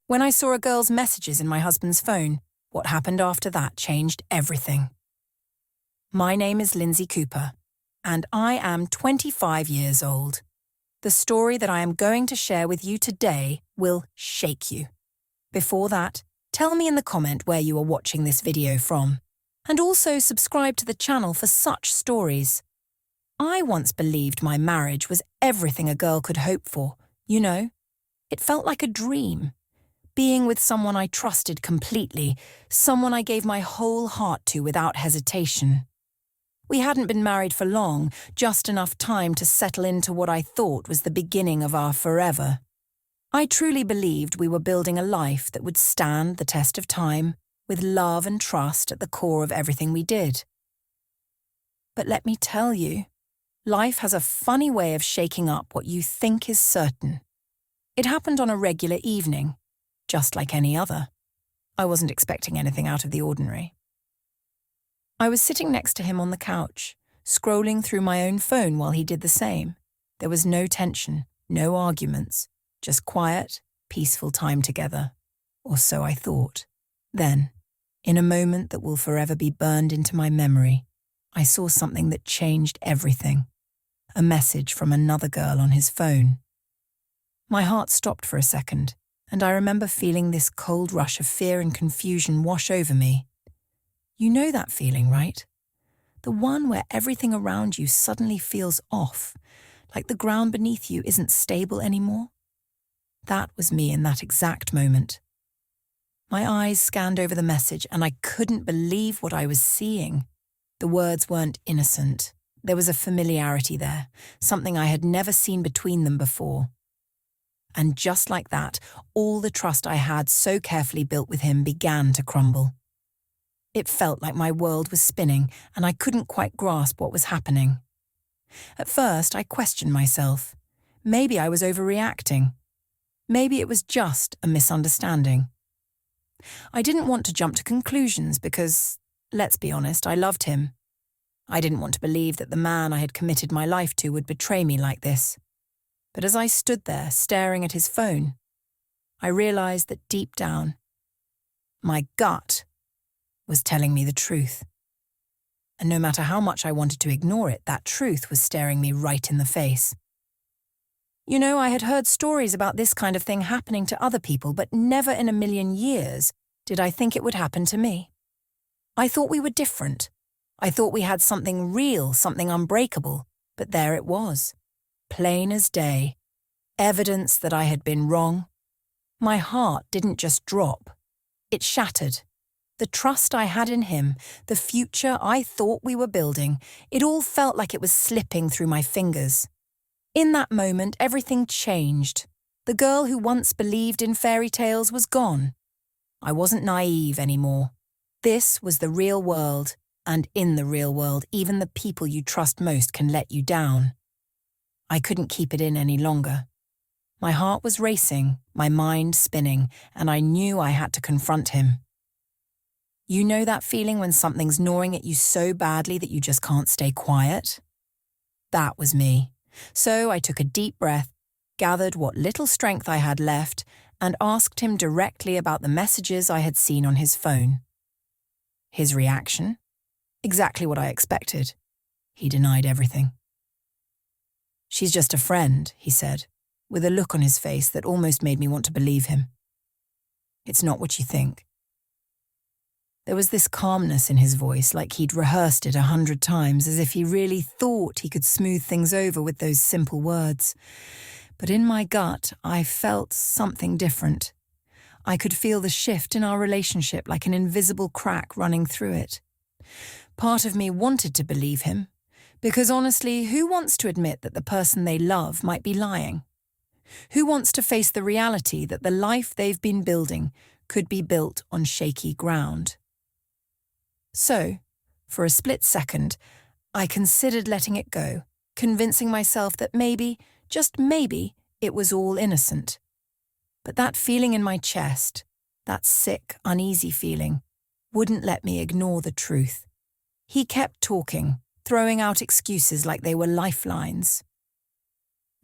When I saw a girl's messages in my husband's phone, what happened after that changed everything. My name is Lindsay Cooper, and I am 25 years old. The story that I am going to share with you today will shake you. Before that, tell me in the comment where you are watching this video from, and also subscribe to the channel for such stories. I once believed my marriage was everything a girl could hope for, you know. It felt like a dream. Being with someone I trusted completely, someone I gave my whole heart to without hesitation. We hadn't been married for long, just enough time to settle into what I thought was the beginning of our forever. I truly believed we were building a life that would stand the test of time, with love and trust at the core of everything we did. But let me tell you, life has a funny way of shaking up what you think is certain. It happened on a regular evening, just like any other. I wasn't expecting anything out of the ordinary. I was sitting next to him on the couch, scrolling through my own phone while he did the same. There was no tension, no arguments, just quiet, peaceful time together. Or so I thought. Then, in a moment that will forever be burned into my memory, I saw something that changed everything. A message from another girl on his phone. My heart stopped for a second, and I remember feeling this cold rush of fear and confusion wash over me. You know that feeling, right? The one where everything around you suddenly feels off, like the ground beneath you isn't stable anymore. That was me in that exact moment. My eyes scanned over the message, and I couldn't believe what I was seeing. The words weren't innocent. There was a familiarity there, something I had never seen between them before. And just like that, all the trust I had so carefully built with him began to crumble. It felt like my world was spinning, and I couldn't quite grasp what was happening. At first, I questioned myself. Maybe I was overreacting. Maybe it was just a misunderstanding. I didn't want to jump to conclusions because, let's be honest, I loved him. I didn't want to believe that the man I had committed my life to would betray me like this. But as I stood there staring at his phone, I realized that deep down, my gut was telling me the truth. And no matter how much I wanted to ignore it, that truth was staring me right in the face. You know, I had heard stories about this kind of thing happening to other people, but never in a million years did I think it would happen to me. I thought we were different. I thought we had something real, something unbreakable, but there it was. Plain as day. Evidence that I had been wrong. My heart didn't just drop. It shattered. The trust I had in him, the future I thought we were building, it all felt like it was slipping through my fingers. In that moment, everything changed. The girl who once believed in fairy tales was gone. I wasn't naive anymore. This was the real world, and in the real world, even the people you trust most can let you down. I couldn't keep it in any longer. My heart was racing, my mind spinning, and I knew I had to confront him. You know that feeling when something's gnawing at you so badly that you just can't stay quiet? That was me. So I took a deep breath, gathered what little strength I had left, and asked him directly about the messages I had seen on his phone. His reaction? Exactly what I expected. He denied everything. "She's just a friend," he said, with a look on his face that almost made me want to believe him. "It's not what you think." There was this calmness in his voice, like he'd rehearsed it 100 times, as if he really thought he could smooth things over with those simple words. But in my gut, I felt something different. I could feel the shift in our relationship like an invisible crack running through it. Part of me wanted to believe him, because honestly, who wants to admit that the person they love might be lying? Who wants to face the reality that the life they've been building could be built on shaky ground? So, for a split second, I considered letting it go, convincing myself that maybe, just maybe, it was all innocent. But that feeling in my chest, that sick, uneasy feeling, wouldn't let me ignore the truth. He kept talking, throwing out excuses like they were lifelines.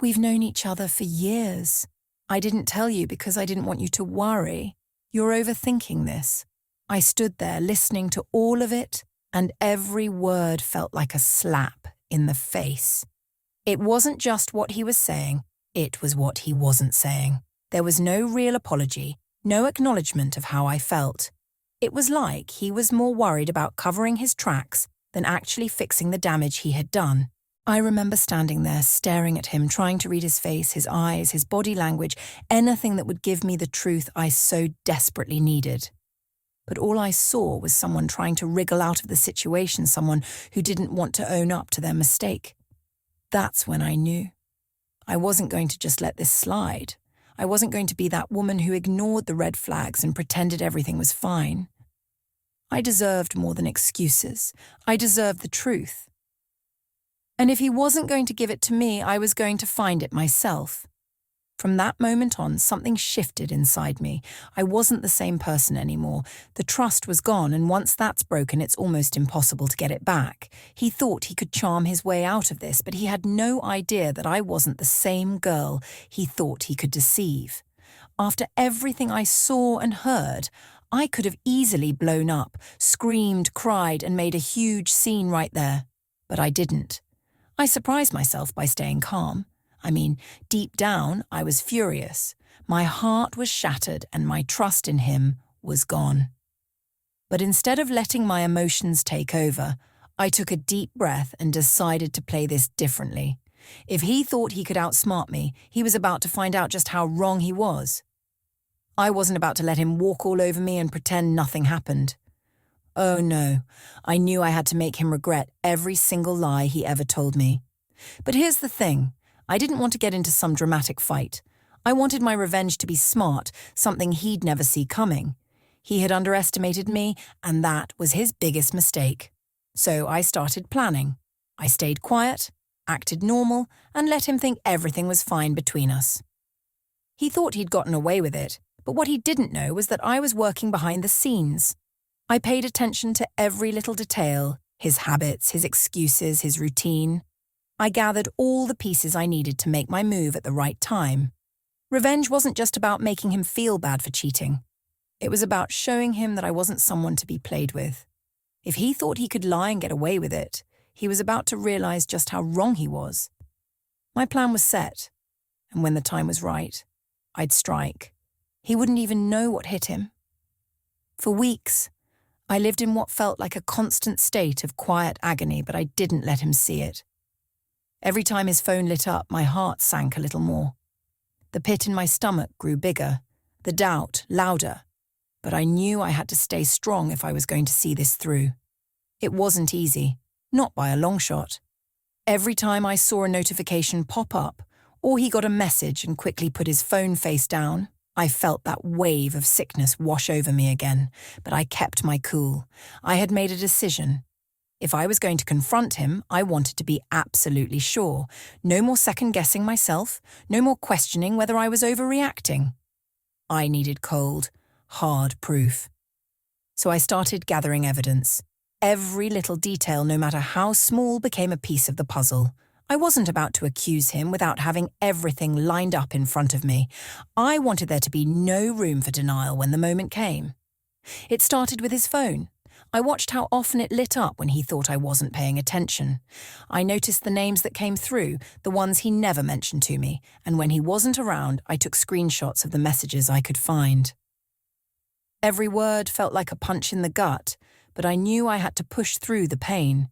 "We've known each other for years," I didn't tell you because I didn't want you to worry. You're overthinking this. I stood there listening to all of it, and every word felt like a slap in the face. It wasn't just what he was saying, it was what he wasn't saying. There was no real apology, no acknowledgement of how I felt. It was like he was more worried about covering his tracks than actually fixing the damage he had done. I remember standing there, staring at him, trying to read his face, his eyes, his body language, anything that would give me the truth I so desperately needed. But all I saw was someone trying to wriggle out of the situation, someone who didn't want to own up to their mistake. That's when I knew. I wasn't going to just let this slide. I wasn't going to be that woman who ignored the red flags and pretended everything was fine. I deserved more than excuses. I deserved the truth. And if he wasn't going to give it to me, I was going to find it myself. From that moment on, something shifted inside me. I wasn't the same person anymore. The trust was gone, and once that's broken, it's almost impossible to get it back. He thought he could charm his way out of this, but he had no idea that I wasn't the same girl he thought he could deceive. After everything I saw and heard, I could have easily blown up, screamed, cried, and made a huge scene right there. But I didn't. I surprised myself by staying calm. Deep down, I was furious. My heart was shattered and my trust in him was gone. But instead of letting my emotions take over, I took a deep breath and decided to play this differently. If he thought he could outsmart me, he was about to find out just how wrong he was. I wasn't about to let him walk all over me and pretend nothing happened. Oh no, I knew I had to make him regret every single lie he ever told me. But here's the thing. I didn't want to get into some dramatic fight. I wanted my revenge to be smart, something he'd never see coming. He had underestimated me, and that was his biggest mistake. So I started planning. I stayed quiet, acted normal, and let him think everything was fine between us. He thought he'd gotten away with it, but what he didn't know was that I was working behind the scenes. I paid attention to every little detail, his habits, his excuses, his routine. I gathered all the pieces I needed to make my move at the right time. Revenge wasn't just about making him feel bad for cheating. It was about showing him that I wasn't someone to be played with. If he thought he could lie and get away with it, he was about to realize just how wrong he was. My plan was set, and when the time was right, I'd strike. He wouldn't even know what hit him. For weeks, I lived in what felt like a constant state of quiet agony, but I didn't let him see it. Every time his phone lit up, my heart sank a little more. The pit in my stomach grew bigger, the doubt louder, but I knew I had to stay strong if I was going to see this through. It wasn't easy, not by a long shot. Every time I saw a notification pop up, or he got a message and quickly put his phone face down, I felt that wave of sickness wash over me again, but I kept my cool. I had made a decision. If I was going to confront him, I wanted to be absolutely sure. No more second-guessing myself, no more questioning whether I was overreacting. I needed cold, hard proof. So I started gathering evidence. Every little detail, no matter how small, became a piece of the puzzle. I wasn't about to accuse him without having everything lined up in front of me. I wanted there to be no room for denial when the moment came. It started with his phone. I watched how often it lit up when he thought I wasn't paying attention. I noticed the names that came through, the ones he never mentioned to me, and when he wasn't around, I took screenshots of the messages I could find. Every word felt like a punch in the gut, but I knew I had to push through the pain.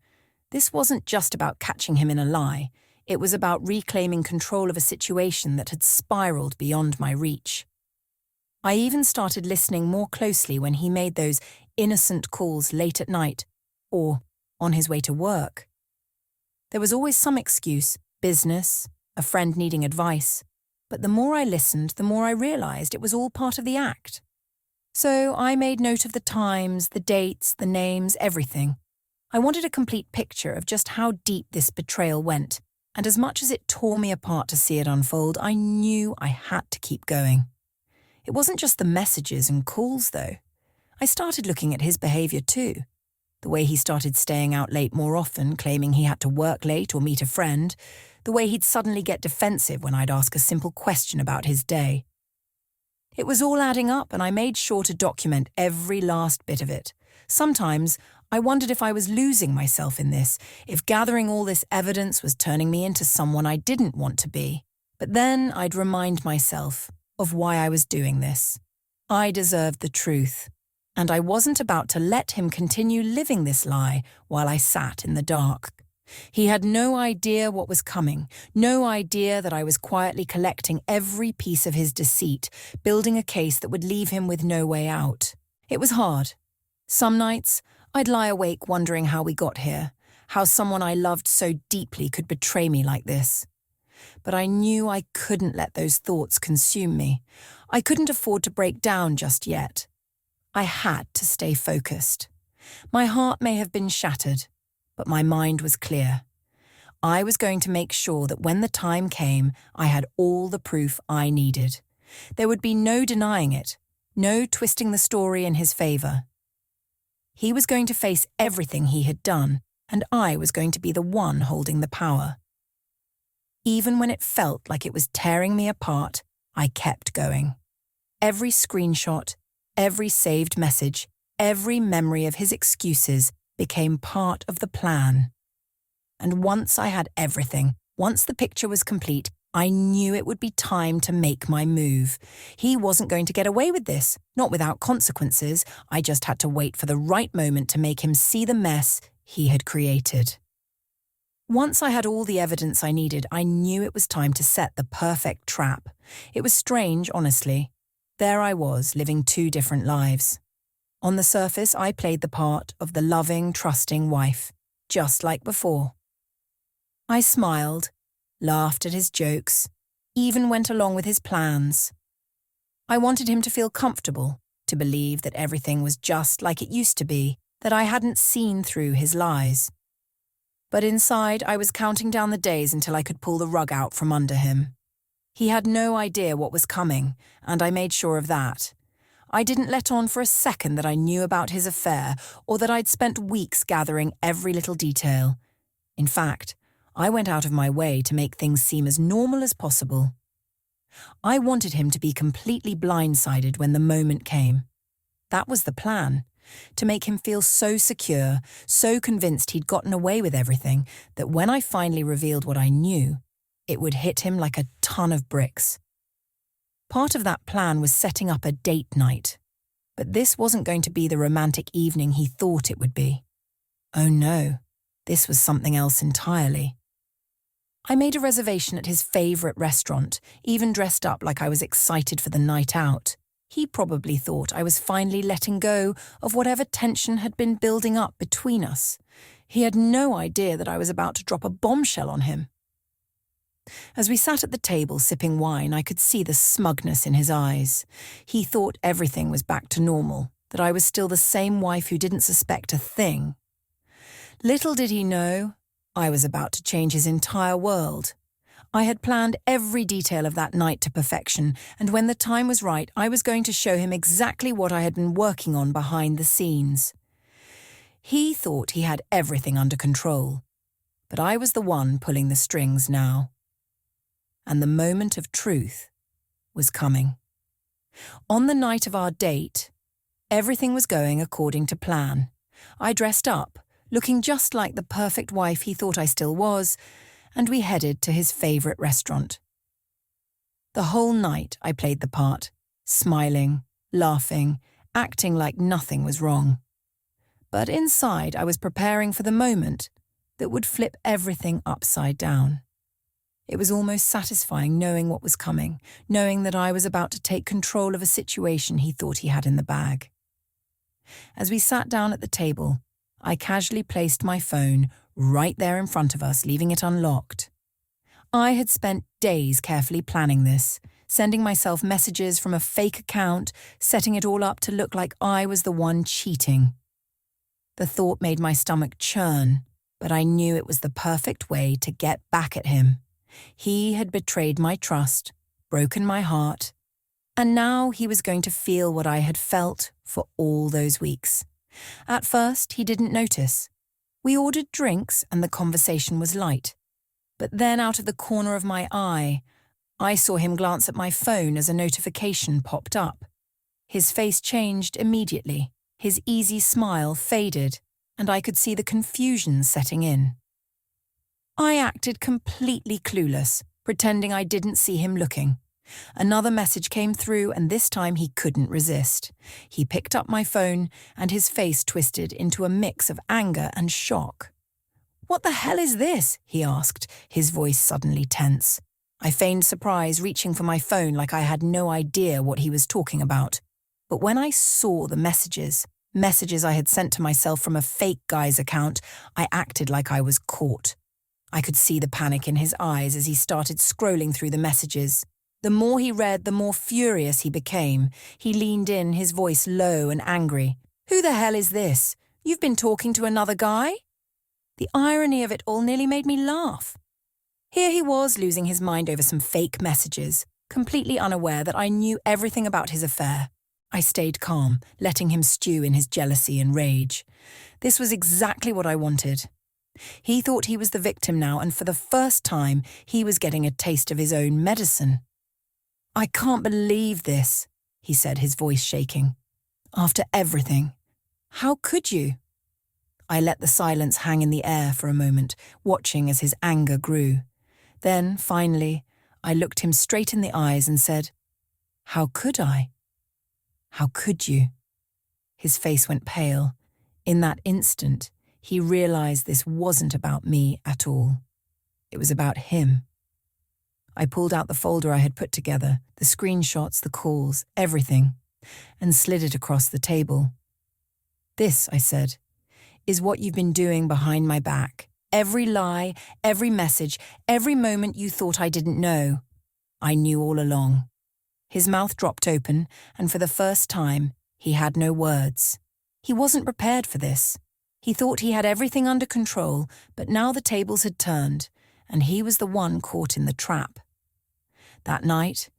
This wasn't just about catching him in a lie. It was about reclaiming control of a situation that had spiraled beyond my reach. I even started listening more closely when he made those innocent calls late at night or on his way to work. There was always some excuse, business, a friend needing advice, but the more I listened, the more I realized it was all part of the act. So I made note of the times, the dates, the names, everything. I wanted a complete picture of just how deep this betrayal went, and as much as it tore me apart to see it unfold, I knew I had to keep going. It wasn't just the messages and calls, though. I started looking at his behavior too. The way he started staying out late more often, claiming he had to work late or meet a friend. The way he'd suddenly get defensive when I'd ask a simple question about his day. It was all adding up, and I made sure to document every last bit of it. Sometimes I wondered if I was losing myself in this, if gathering all this evidence was turning me into someone I didn't want to be. But then I'd remind myself of why I was doing this. I deserved the truth, and I wasn't about to let him continue living this lie while I sat in the dark. He had no idea what was coming, no idea that I was quietly collecting every piece of his deceit, building a case that would leave him with no way out. It was hard. Some nights, I'd lie awake wondering how we got here, how someone I loved so deeply could betray me like this. But I knew I couldn't let those thoughts consume me. I couldn't afford to break down just yet. I had to stay focused. My heart may have been shattered, but my mind was clear. I was going to make sure that when the time came, I had all the proof I needed. There would be no denying it, no twisting the story in his favor. He was going to face everything he had done, and I was going to be the one holding the power. Even when it felt like it was tearing me apart, I kept going. Every screenshot, every saved message, every memory of his excuses became part of the plan. And once I had everything, once the picture was complete, I knew it would be time to make my move. He wasn't going to get away with this, not without consequences. I just had to wait for the right moment to make him see the mess he had created. Once I had all the evidence I needed, I knew it was time to set the perfect trap. It was strange, honestly. There I was, living two different lives. On the surface, I played the part of the loving, trusting wife, just like before. I smiled, laughed at his jokes, even went along with his plans. I wanted him to feel comfortable, to believe that everything was just like it used to be, that I hadn't seen through his lies. But inside, I was counting down the days until I could pull the rug out from under him. He had no idea what was coming, and I made sure of that. I didn't let on for a second that I knew about his affair or that I'd spent weeks gathering every little detail. In fact, I went out of my way to make things seem as normal as possible. I wanted him to be completely blindsided when the moment came. That was the plan, to make him feel so secure, so convinced he'd gotten away with everything, that when I finally revealed what I knew, it would hit him like a ton of bricks. Part of that plan was setting up a date night, but this wasn't going to be the romantic evening he thought it would be. Oh no, this was something else entirely. I made a reservation at his favorite restaurant, even dressed up like I was excited for the night out. He probably thought I was finally letting go of whatever tension had been building up between us. He had no idea that I was about to drop a bombshell on him. As we sat at the table sipping wine, I could see the smugness in his eyes. He thought everything was back to normal, that I was still the same wife who didn't suspect a thing. Little did he know, I was about to change his entire world. I had planned every detail of that night to perfection, and when the time was right, I was going to show him exactly what I had been working on behind the scenes. He thought he had everything under control, but I was the one pulling the strings now. And the moment of truth was coming. On the night of our date, everything was going according to plan. I dressed up, looking just like the perfect wife he thought I still was, and we headed to his favorite restaurant. The whole night I played the part, smiling, laughing, acting like nothing was wrong. But inside I was preparing for the moment that would flip everything upside down. It was almost satisfying knowing what was coming, knowing that I was about to take control of a situation he thought he had in the bag. As we sat down at the table, I casually placed my phone right there in front of us, leaving it unlocked. I had spent days carefully planning this, sending myself messages from a fake account, setting it all up to look like I was the one cheating. The thought made my stomach churn, but I knew it was the perfect way to get back at him. He had betrayed my trust, broken my heart, and now he was going to feel what I had felt for all those weeks. At first, he didn't notice. We ordered drinks and the conversation was light. But then out of the corner of my eye, I saw him glance at my phone as a notification popped up. His face changed immediately. His easy smile faded, and I could see the confusion setting in. I acted completely clueless, pretending I didn't see him looking. Another message came through, and this time he couldn't resist. He picked up my phone, and his face twisted into a mix of anger and shock. "What the hell is this?" he asked, his voice suddenly tense. I feigned surprise, reaching for my phone like I had no idea what he was talking about. But when I saw the messages I had sent to myself from a fake guy's account, I acted like I was caught. I could see the panic in his eyes as he started scrolling through the messages. The more he read, the more furious he became. He leaned in, his voice low and angry. "Who the hell is this? You've been talking to another guy?" The irony of it all nearly made me laugh. Here he was, losing his mind over some fake messages, completely unaware that I knew everything about his affair. I stayed calm, letting him stew in his jealousy and rage. This was exactly what I wanted. He thought he was the victim now, and for the first time, he was getting a taste of his own medicine. "I can't believe this," he said, his voice shaking. "After everything. How could you?" I let the silence hang in the air for a moment, watching as his anger grew. Then, finally, I looked him straight in the eyes and said, "How could I? How could you?" His face went pale. In that instant, he realized this wasn't about me at all. It was about him. I pulled out the folder I had put together, the screenshots, the calls, everything, and slid it across the table. "This," I said, "is what you've been doing behind my back. Every lie, every message, every moment you thought I didn't know. I knew all along." His mouth dropped open, and for the first time, he had no words. He wasn't prepared for this. He thought he had everything under control, but now the tables had turned, and he was the one caught in the trap. That night,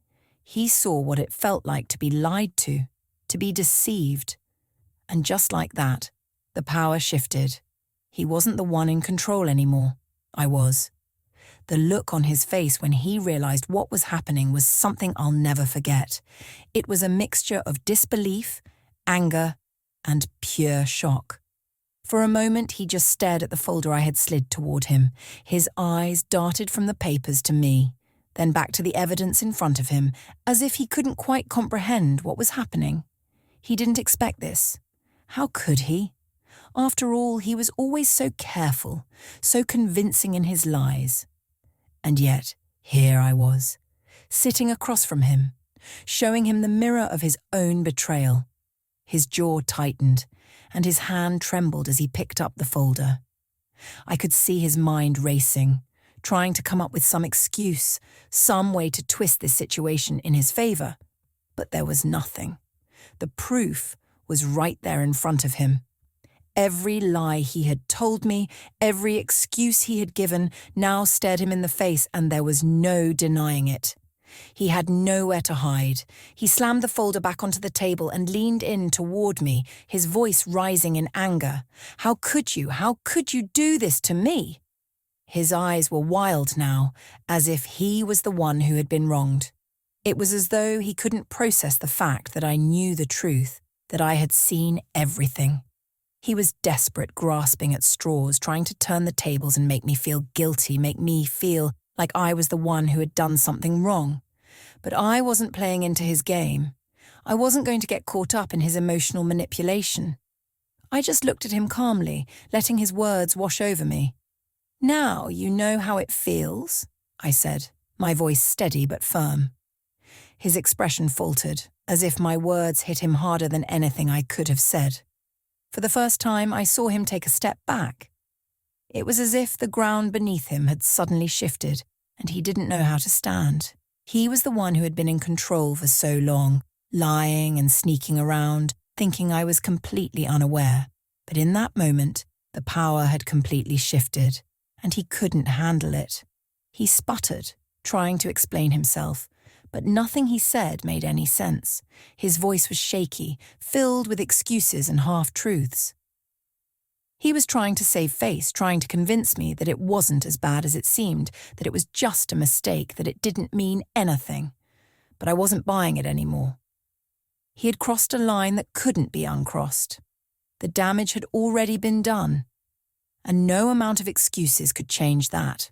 he saw what it felt like to be lied to be deceived. And just like that, the power shifted. He wasn't the one in control anymore. I was. The look on his face when he realized what was happening was something I'll never forget. It was a mixture of disbelief, anger, and pure shock. For a moment, he just stared at the folder I had slid toward him. His eyes darted from the papers to me, then back to the evidence in front of him, as if he couldn't quite comprehend what was happening. He didn't expect this. How could he? After all, he was always so careful, so convincing in his lies. And yet, here I was, sitting across from him, showing him the mirror of his own betrayal. His jaw tightened, and his hand trembled as he picked up the folder. I could see his mind racing, trying to come up with some excuse, some way to twist this situation in his favor. But there was nothing. The proof was right there in front of him. Every lie he had told me, every excuse he had given, now stared him in the face, and there was no denying it. He had nowhere to hide. He slammed the folder back onto the table and leaned in toward me, his voice rising in anger. "How could you? How could you do this to me?" His eyes were wild now, as if he was the one who had been wronged. It was as though he couldn't process the fact that I knew the truth, that I had seen everything. He was desperate, grasping at straws, trying to turn the tables and make me feel guilty, make me feel like I was the one who had done something wrong. But I wasn't playing into his game. I wasn't going to get caught up in his emotional manipulation. I just looked at him calmly, letting his words wash over me. "Now you know how it feels," I said, my voice steady but firm. His expression faltered, as if my words hit him harder than anything I could have said. For the first time, I saw him take a step back. It was as if the ground beneath him had suddenly shifted, and he didn't know how to stand. He was the one who had been in control for so long, lying and sneaking around, thinking I was completely unaware. But in that moment, the power had completely shifted, and he couldn't handle it. He sputtered, trying to explain himself, but nothing he said made any sense. His voice was shaky, filled with excuses and half-truths. He was trying to save face, trying to convince me that it wasn't as bad as it seemed, that it was just a mistake, that it didn't mean anything. But I wasn't buying it anymore. He had crossed a line that couldn't be uncrossed. The damage had already been done, and no amount of excuses could change that.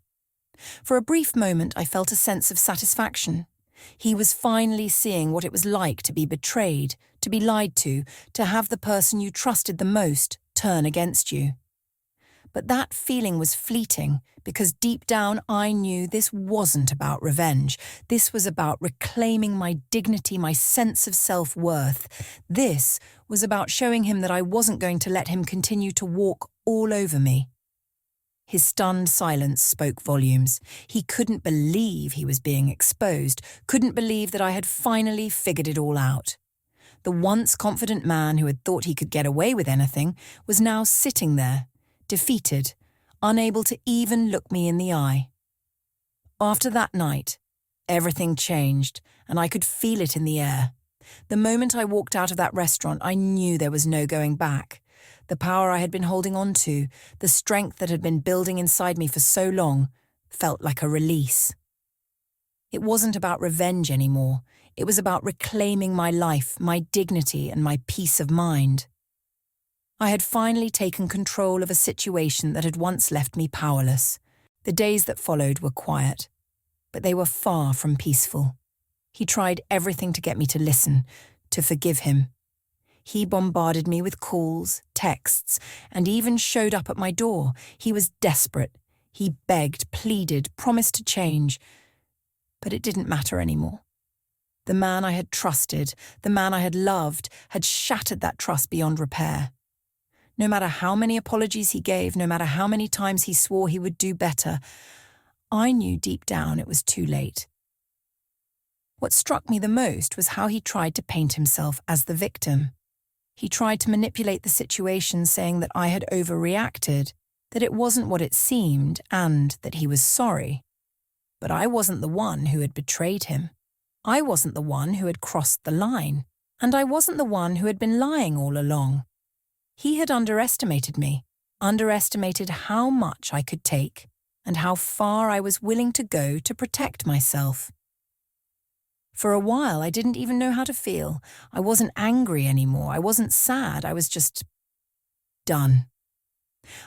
For a brief moment, I felt a sense of satisfaction. He was finally seeing what it was like to be betrayed, to be lied to have the person you trusted the most turn against you. But that feeling was fleeting because deep down I knew this wasn't about revenge. This was about reclaiming my dignity, my sense of self-worth. This was about showing him that I wasn't going to let him continue to walk all over me. His stunned silence spoke volumes. He couldn't believe he was being exposed, couldn't believe that I had finally figured it all out. The once confident man who had thought he could get away with anything was now sitting there, defeated, unable to even look me in the eye. After that night, everything changed, and I could feel it in the air. The moment I walked out of that restaurant, I knew there was no going back. The power I had been holding on to, the strength that had been building inside me for so long, felt like a release. It wasn't about revenge anymore. It was about reclaiming my life, my dignity, and my peace of mind. I had finally taken control of a situation that had once left me powerless. The days that followed were quiet, but they were far from peaceful. He tried everything to get me to listen, to forgive him. He bombarded me with calls, texts, and even showed up at my door. He was desperate. He begged, pleaded, promised to change. But it didn't matter anymore. The man I had trusted, the man I had loved, had shattered that trust beyond repair. No matter how many apologies he gave, no matter how many times he swore he would do better, I knew deep down it was too late. What struck me the most was how he tried to paint himself as the victim. He tried to manipulate the situation, saying that I had overreacted, that it wasn't what it seemed, and that he was sorry. But I wasn't the one who had betrayed him. I wasn't the one who had crossed the line, and I wasn't the one who had been lying all along. He had underestimated me, underestimated how much I could take, and how far I was willing to go to protect myself. For a while, I didn't even know how to feel. I wasn't angry anymore. I wasn't sad. I was just done.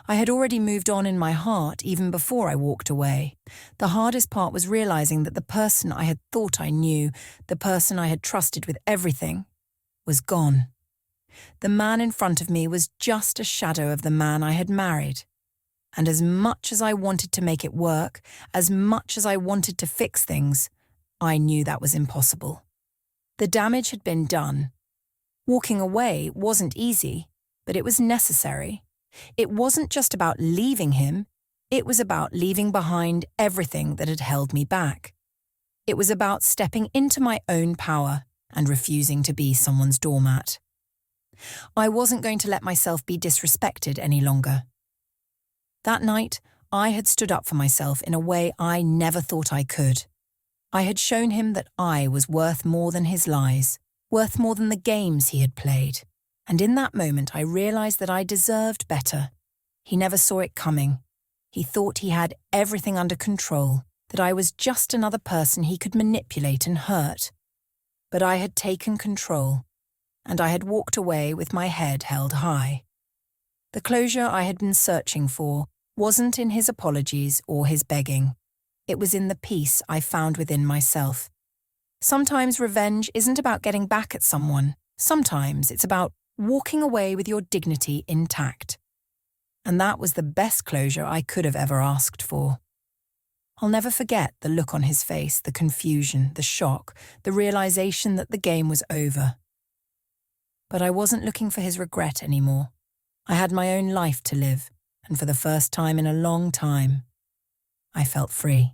I had already moved on in my heart even before I walked away. The hardest part was realizing that the person I had thought I knew, the person I had trusted with everything, was gone. The man in front of me was just a shadow of the man I had married. And as much as I wanted to make it work, as much as I wanted to fix things, I knew that was impossible. The damage had been done. Walking away wasn't easy, but it was necessary. It wasn't just about leaving him, it was about leaving behind everything that had held me back. It was about stepping into my own power and refusing to be someone's doormat. I wasn't going to let myself be disrespected any longer. That night, I had stood up for myself in a way I never thought I could. I had shown him that I was worth more than his lies, worth more than the games he had played. And in that moment, I realized that I deserved better. He never saw it coming. He thought he had everything under control, that I was just another person he could manipulate and hurt. But I had taken control, and I had walked away with my head held high. The closure I had been searching for wasn't in his apologies or his begging. It was in the peace I found within myself. Sometimes revenge isn't about getting back at someone. Sometimes it's about walking away with your dignity intact. And that was the best closure I could have ever asked for. I'll never forget the look on his face, the confusion, the shock, the realization that the game was over. But I wasn't looking for his regret anymore. I had my own life to live, and for the first time in a long time, I felt free.